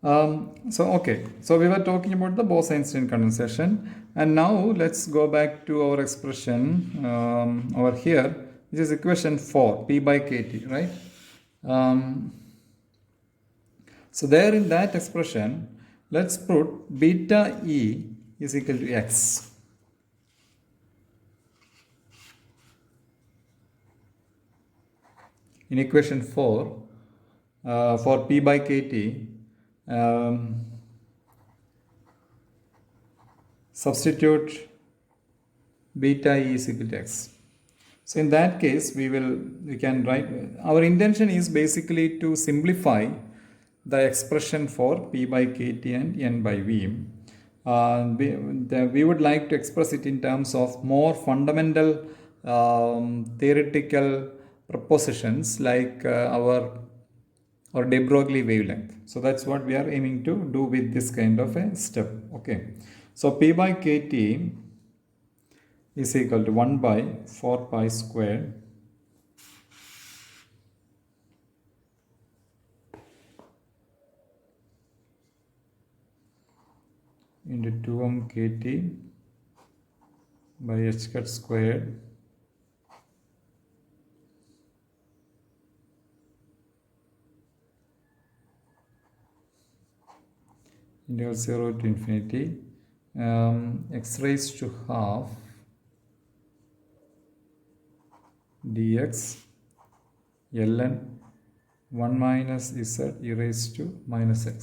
So we were talking about the Bose-Einstein condensation, and now let's go back to our expression over here, which is equation 4, P by kT, right? Um, so there in that expression, let's put beta E is equal to x. In equation 4, for P by kT, substitute beta E is equal to x. So in that case, we can write, our intention is basically to simplify the expression for P by kT and N by V. We would like to express it in terms of more fundamental theoretical propositions like our de Broglie wavelength. So that's what we are aiming to do with this kind of a step. Okay. So P by kT is equal to 1 by 4 pi squared into 2m kt by h cut squared integral 0 to infinity x raised to half dx ln 1 minus z e raised to minus x.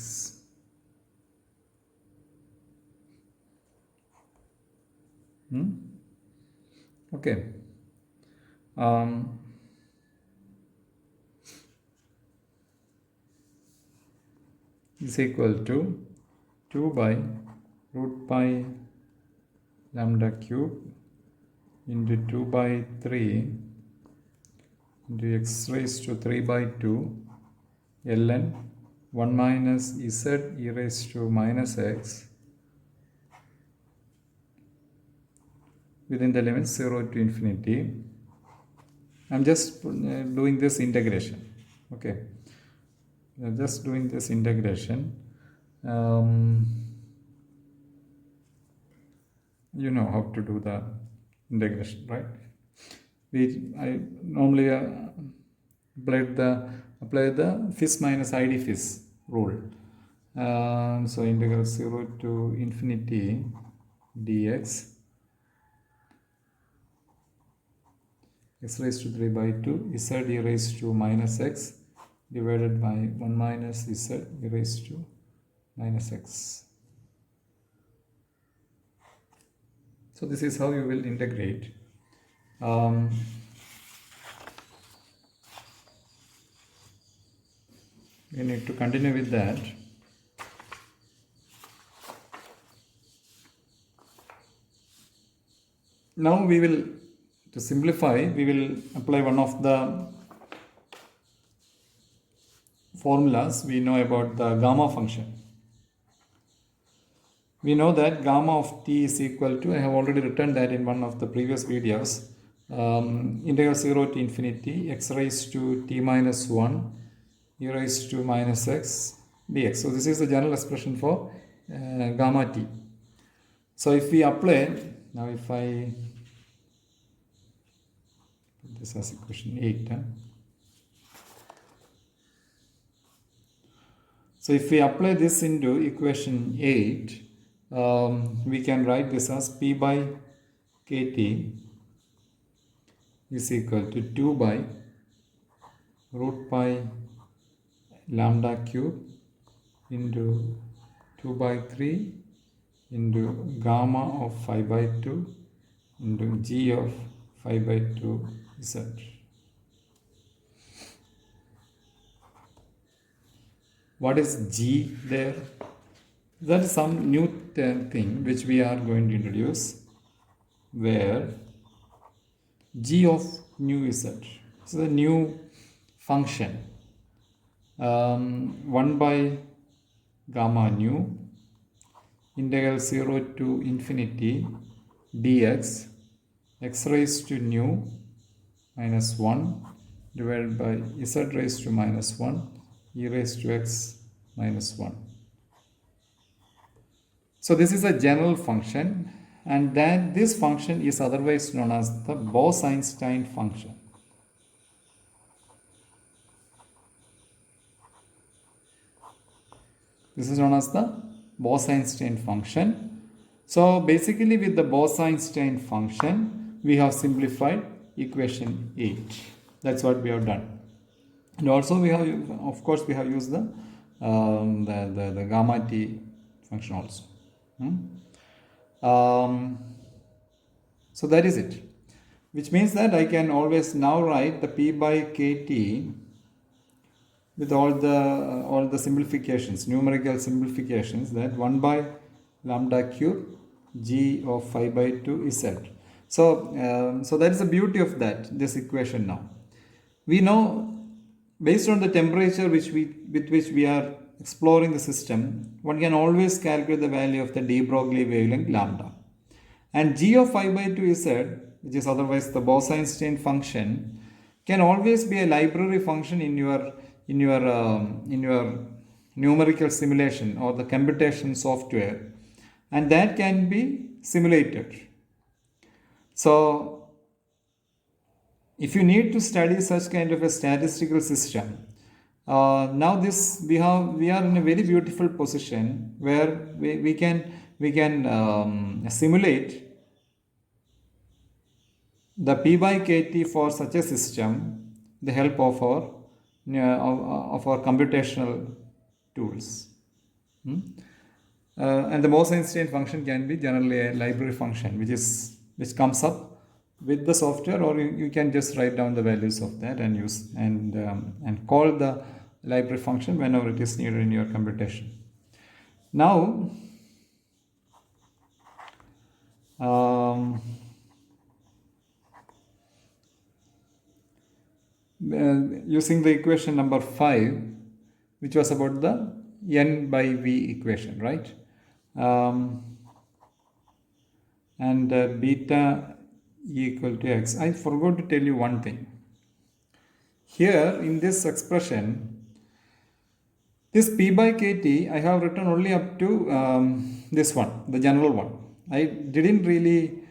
Okay. Is equal to 2 by root pi lambda cube into 2 by 3 into x raised to 3 by 2 ln 1 minus z e raised to minus x within the limits 0 to infinity. I'm just doing this integration. Okay. I'm just doing this integration. You know how to do the integration, right? I normally apply the Fis minus ID Fis rule. So integral 0 to infinity dx x raised to 3 by 2 z e raised to minus x divided by 1 minus z e raised to minus x. So this is how you will integrate. We need to continue with that. Now to simplify, we will apply one of the formulas we know about the gamma function. We know that gamma of t is equal to, I have already written that in one of the previous videos, integral 0 to infinity x raised to t minus 1 e raised to minus x dx. So this is the general expression for gamma t. So if we apply, now if I put this as equation 8, so if we apply this into equation 8, we can write this as P by kT is equal to 2 by root pi lambda cube into 2 by 3 into gamma of 5 by 2 into g of 5 by 2 z. What is g there? That is some new thing which we are going to introduce, where g of nu z is a new function, 1 by gamma nu integral 0 to infinity dx x raised to nu minus 1 divided by z raised to minus 1 e raised to x minus 1. So this is a general function, and then this function is otherwise known as the Bose-Einstein function. This is known as the Bose-Einstein function. So basically with the Bose-Einstein function, we have simplified equation 8. That's what we have done. And also we have, of course, we have used the gamma t function also. So that is it. Which means that I can always now write the P by KT with all the simplifications, numerical simplifications, that 1 by lambda cube g of 5 by 2 is Z. So that is the beauty of this equation now. We know, based on the temperature with which we are exploring the system, one can always calculate the value of the de Broglie wavelength lambda. And g of 5 by 2 Z, which is otherwise the Bose-Einstein function, can always be a library function in your numerical simulation or the computation software, and that can be simulated. So if you need to study such kind of a statistical system, now we are in a very beautiful position where we can simulate the P by KT for such a system with the help of our computational tools. And the Bose-Einstein function can be generally a library function which comes up with the software, or you can just write down the values of that and use and call the library function whenever it is needed in your computation. Now using the equation number 5, which was about the n by v equation, right? And beta e equal to x. I forgot to tell you one thing. Here in this expression, this P by KT, I have written only up to this one, the general one. I didn't really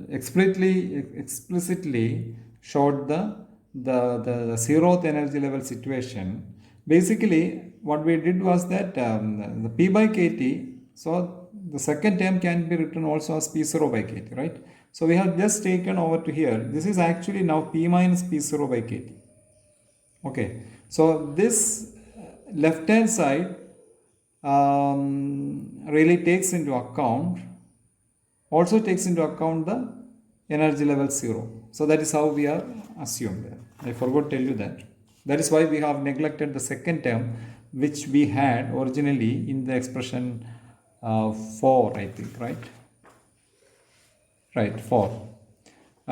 explicitly showed the zeroth energy level situation. Basically, what we did was that the P by KT, so the second term can be written also as P0 by KT, right? So we have just taken over to here. This is actually now P minus P0 by KT. Okay, so this left hand side really takes into account the energy level 0. So that is how we are assumed there. I forgot to tell you that. That is why we have neglected the second term, which we had originally in the expression 4, I think, right? Right, 4.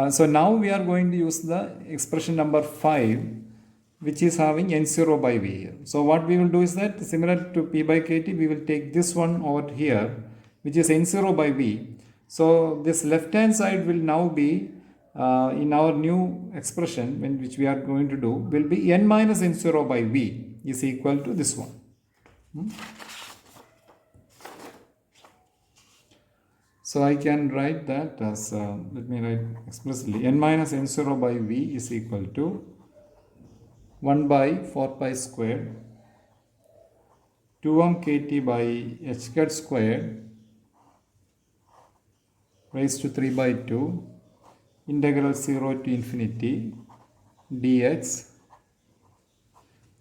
So now we are going to use the expression number 5, which is having n0 by v here. So what we will do is that, similar to P by KT, we will take this one over here, which is n0 by v. So this left hand side will now be in our new expression, which we are going to do, will be n minus n0 by v is equal to this one. So I can write that as, let me write explicitly, n minus n0 by v is equal to 1 by 4 pi squared 2m kt by h cat squared raised to 3 by 2 integral 0 to infinity dx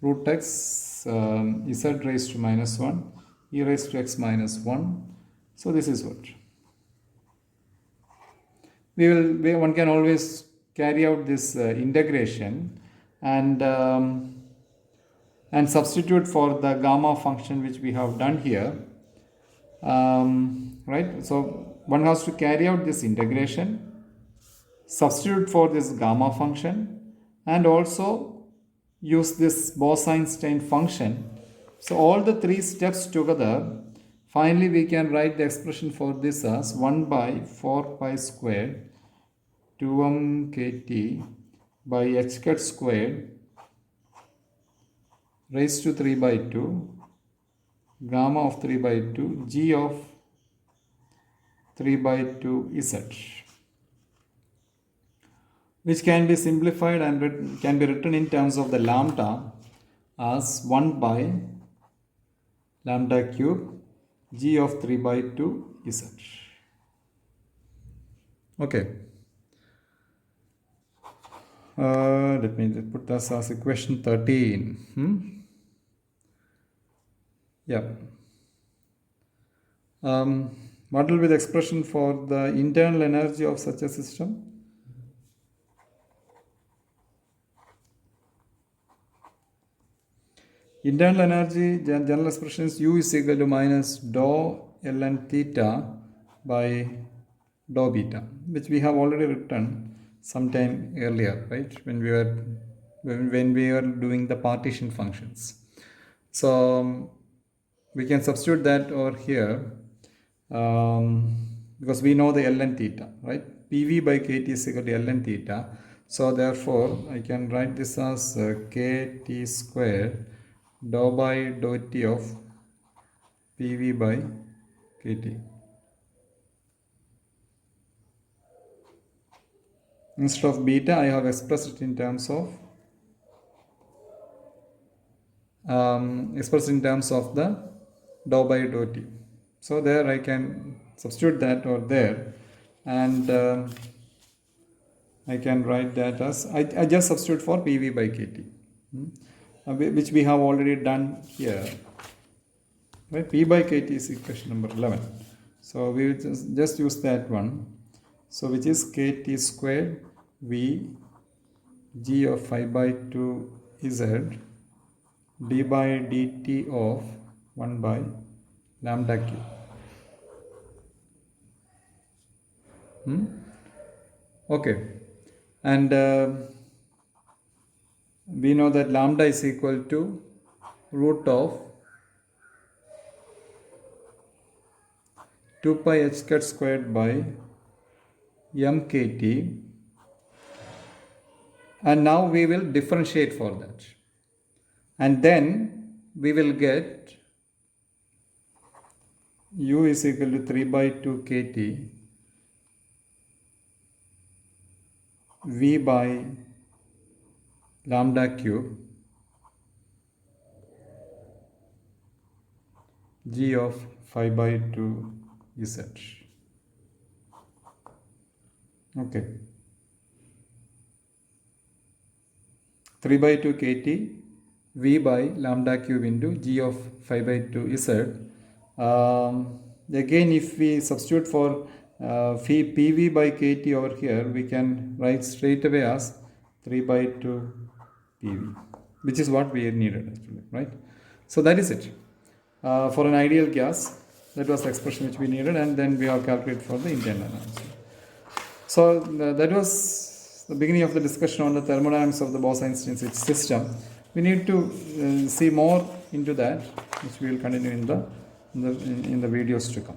root x z raised to minus 1 e raised to x minus 1. So this is what one can always carry out this integration and substitute for the gamma function which we have done here, right? So one has to carry out this integration, substitute for this gamma function, and also use this Bose-Einstein function. So all the three steps together, finally we can write the expression for this as 1 by 4 pi squared 2m kt by h cat squared raised to 3 by 2 gamma of 3 by 2 G of 3 by 2 Z, which can be simplified and can be written in terms of the lambda as 1 by lambda cube G of 3 by 2 Z. Okay. Let me put this as equation 13. Yeah. What will be the expression for the internal energy of such a system? Internal energy, general expression is U is equal to minus dou ln theta by dou beta, which we have already written sometime earlier, right? When we were doing the partition functions. So we can substitute that over here because we know the ln theta, right? PV by KT is equal to ln theta. So therefore, I can write this as KT squared dou by dou T of PV by KT. Instead of beta, I have expressed it in terms of the dou by dou T. So there I can substitute that over there, and I can write that as I just substitute for PV by KT, which we have already done here. Right? P by KT is equation number 11. So we will just use that one. So which is KT squared V G of 5 by 2 Z d by dt of 1 by lambda cube. Okay. And we know that lambda is equal to root of 2 pi h cut squared by mkt, and now we will differentiate for that, and then we will get u is equal to 3 by 2 kt v by lambda cube g of 5 by 2 Z. Okay. 3 by 2 kt v by lambda cube into g of 5 by 2 Z. Again, if we substitute for PV by KT over here, we can write straight away as 3 by 2 PV, which is what we needed actually, right? So that is it. For an ideal gas, that was the expression which we needed, and then we have calculated for the internal energy. So that was the beginning of the discussion on the thermodynamics of the Bose-Einstein system. We need to see more into that, which we will continue in the videos to come.